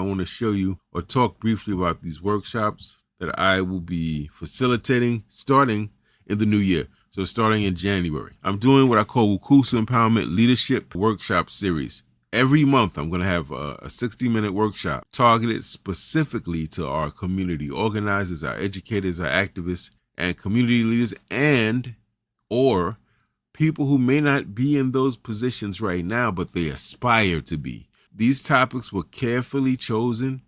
want to show you or talk briefly about these workshops that I will be facilitating starting in the new year. So starting in January, I'm doing what I call Wukusu Empowerment Leadership Workshop Series. Every month, I'm going to have a 60-minute workshop targeted specifically to our community organizers, our educators, our activists, and community leaders, and or people who may not be in those positions right now, but they aspire to be. These topics were carefully chosen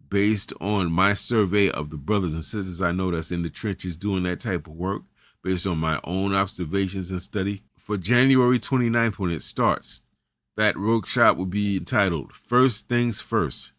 based on my survey of the brothers and sisters I know that's in the trenches doing that type of work, based on my own observations and study. For January 29th, when it starts, that workshop will be entitled First Things First.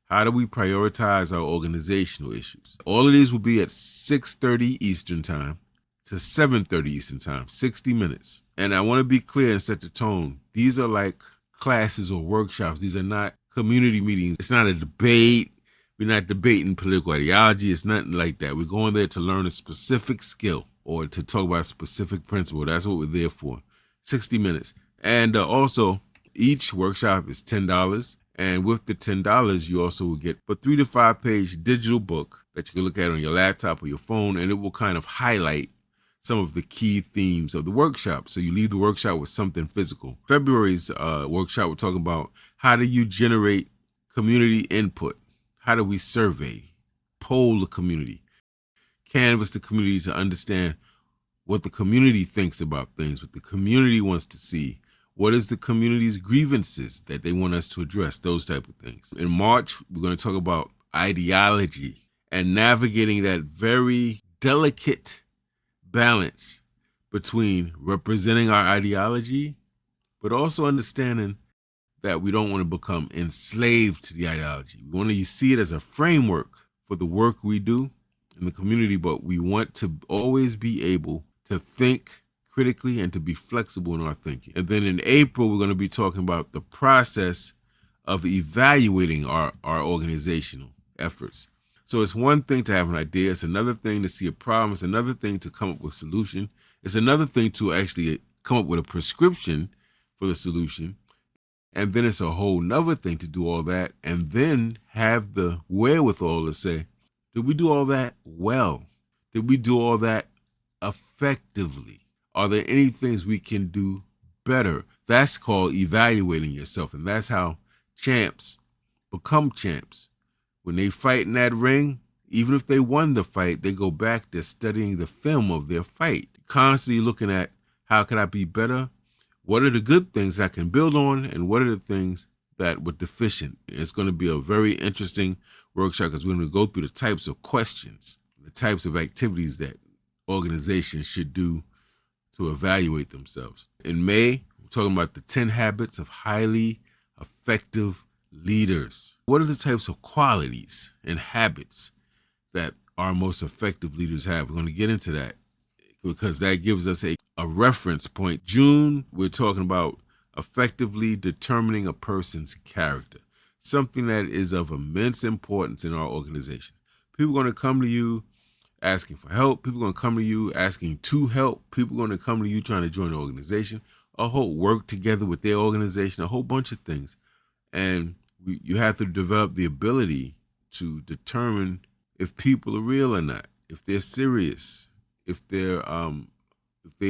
How do we prioritize our organizational issues? All of these will be at 6:30 Eastern Time to 7:30 Eastern Time, 60 minutes. And I want to be clear and set the tone. These are like classes or workshops. These are not community meetings. It's not a debate. We're not debating political ideology. It's nothing like that. We're going there to learn a specific skill or to talk about a specific principle. That's what we're there for. 60 minutes. And also, each workshop is $10. And with the $10, you also will get a 3 to 5 page digital book that you can look at on your laptop or your phone, and it will kind of highlight some of the key themes of the workshop. So you leave the workshop with something physical. February's workshop, we're talking about how do you generate community input? How do we survey, poll the community, canvass the community to understand what the community thinks about things, what the community wants to see, what is the community's grievances that they want us to address, those type of things. In March, we're going to talk about ideology and navigating that very delicate balance between representing our ideology, but also understanding that we don't want to become enslaved to the ideology. We want to see it as a framework for the work we do in the community, but we want to always be able to think critically and to be flexible in our thinking. And then in April, we're going to be talking about the process of evaluating our organizational efforts. So it's one thing to have an idea. It's another thing to see a problem. It's another thing to come up with a solution. It's another thing to actually come up with a prescription for the solution. And then it's a whole nother thing to do all that and then have the wherewithal to say, did we do all that well? Did we do all that effectively? Are there any things we can do better? That's called evaluating yourself. And that's how champs become champs. When they fight in that ring, even if they won the fight, they go back to studying the film of their fight, constantly looking at how can I be better? What are the good things I can build on? And what are the things that were deficient? It's going to be a very interesting workshop because we're going to go through the types of questions, the types of activities that organizations should do to evaluate themselves. In May, we're talking about the 10 habits of highly effective leaders. What are the types of qualities and habits that our most effective leaders have? We're going to get into that because that gives us a reference point. June, we're talking about effectively determining a person's character, something that is of immense importance in our organization. People are going to come to you asking for help. People are going to come to you asking to help. People are going to come to you trying to join the organization, a whole work together with their organization, a whole bunch of things. And you have to develop the ability to determine if people are real or not, if they're serious, if they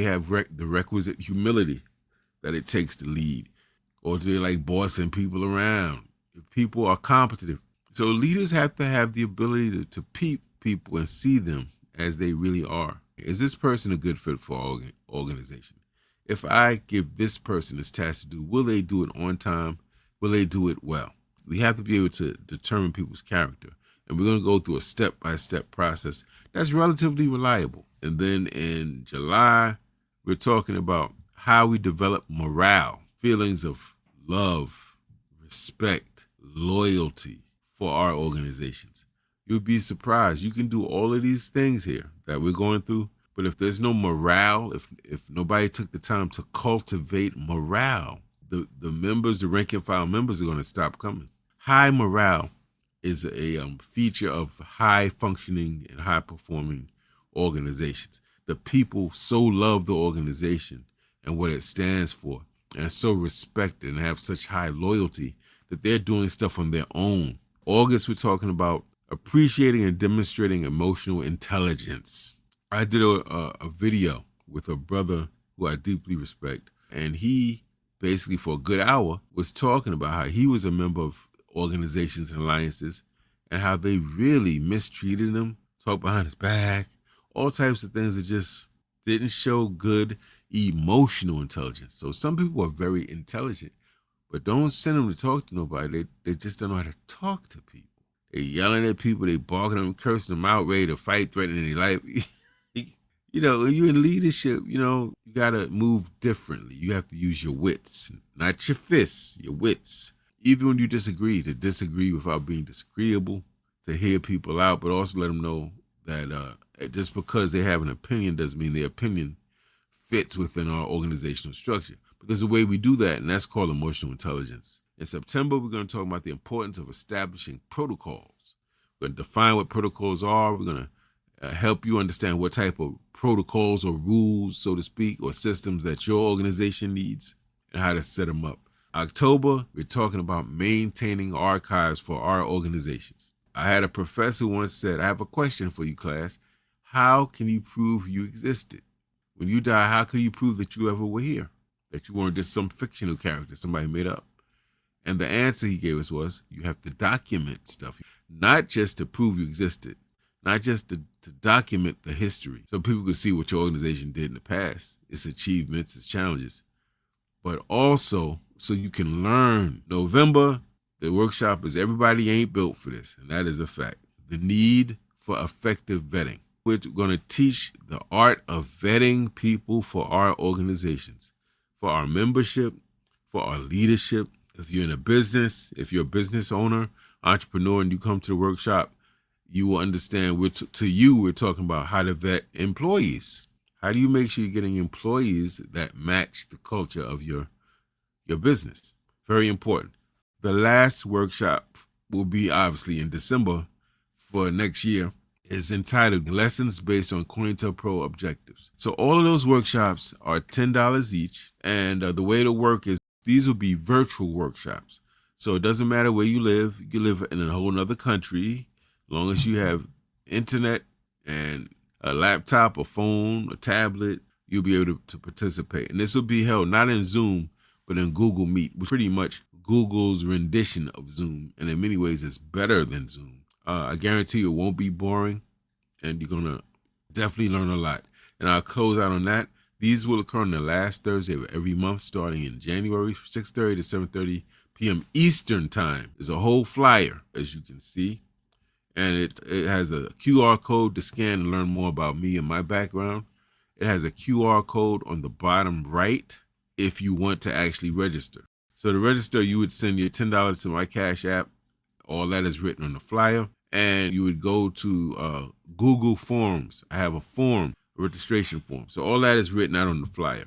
have the requisite humility that it takes to lead, or do they like bossing people around? If people are competent. So leaders have to have the ability to peep people and see them as they really are. Is this person a good fit for our organization? If I give this person this task to do, will they do it on time? Will they do it well? We have to be able to determine people's character. And we're going to go through a step-by-step process that's relatively reliable. And then in July, we're talking about how we develop morale, feelings of love, respect, loyalty for our organizations. You'll be surprised. You can do all of these things here that we're going through, but if there's no morale, if nobody took the time to cultivate morale, the members, the rank and file members are going to stop coming. High morale is a feature of high functioning and high performing organizations. The people so love the organization and what it stands for and so respect it and have such high loyalty that they're doing stuff on their own August, we're talking about appreciating and demonstrating emotional intelligence. I did a video with a brother who I deeply respect, and he basically for a good hour was talking about how he was a member of organizations and alliances and how they really mistreated him, talked behind his back, all types of things that just didn't show good emotional intelligence. So some people are very intelligent, but don't send them to talk to nobody. They just don't know how to talk to people. They yelling at people, they barking them, cursing them out, ready to fight, threatening their life. When you're in leadership, you gotta move differently. You have to use your wits, not your fists, your wits. Even when you disagree, to disagree without being disagreeable, to hear people out, but also let them know that just because they have an opinion doesn't mean their opinion fits within our organizational structure. Because the way we do that, and that's called emotional intelligence. In September, we're going to talk about the importance of establishing protocols. We're going to define what protocols are. We're going to help you understand what type of protocols or rules, so to speak, or systems that your organization needs and how to set them up. October, we're talking about maintaining archives for our organizations. I had a professor once said, I have a question for you, class. How can you prove you existed? When you die, how can you prove that you ever were here? That you weren't just some fictional character somebody made up? And the answer he gave us was, you have to document stuff, not just to prove you existed, not just to document the history so people could see what your organization did in the past, its achievements, its challenges, but also so you can learn. November, the workshop is Everybody Ain't Built for This, and that is a fact. The need for effective vetting. We're going to teach the art of vetting people for our organizations, for our membership, for our leadership. If you're in a business, if you're a business owner, entrepreneur, and you come to the workshop, you will understand we're talking about how to vet employees. How do you make sure you're getting employees that match the culture of your business? Very important. The last workshop will be obviously in December for next year. Is entitled Lessons Based on COINTELPRO Objectives. So all of those workshops are $10 each. And the way to work is these will be virtual workshops. So it doesn't matter where you live. You can live in a whole nother country. As long as you have internet and a laptop, a phone, a tablet, you'll be able to participate. And this will be held not in Zoom, but in Google Meet, which is pretty much Google's rendition of Zoom. And in many ways, it's better than Zoom. I guarantee you it won't be boring, and you're going to definitely learn a lot. And I'll close out on that. These will occur on the last Thursday of every month, starting in January, 6:30 to 7:30 p.m. Eastern Time. There's a whole flyer, as you can see, and it has a QR code to scan and learn more about me and my background. It has a QR code on the bottom right if you want to actually register. So to register, you would send your $10 to my Cash App. All that is written on the flyer. And you would go to Google Forms. I have a registration form. So all that is written out on the flyer.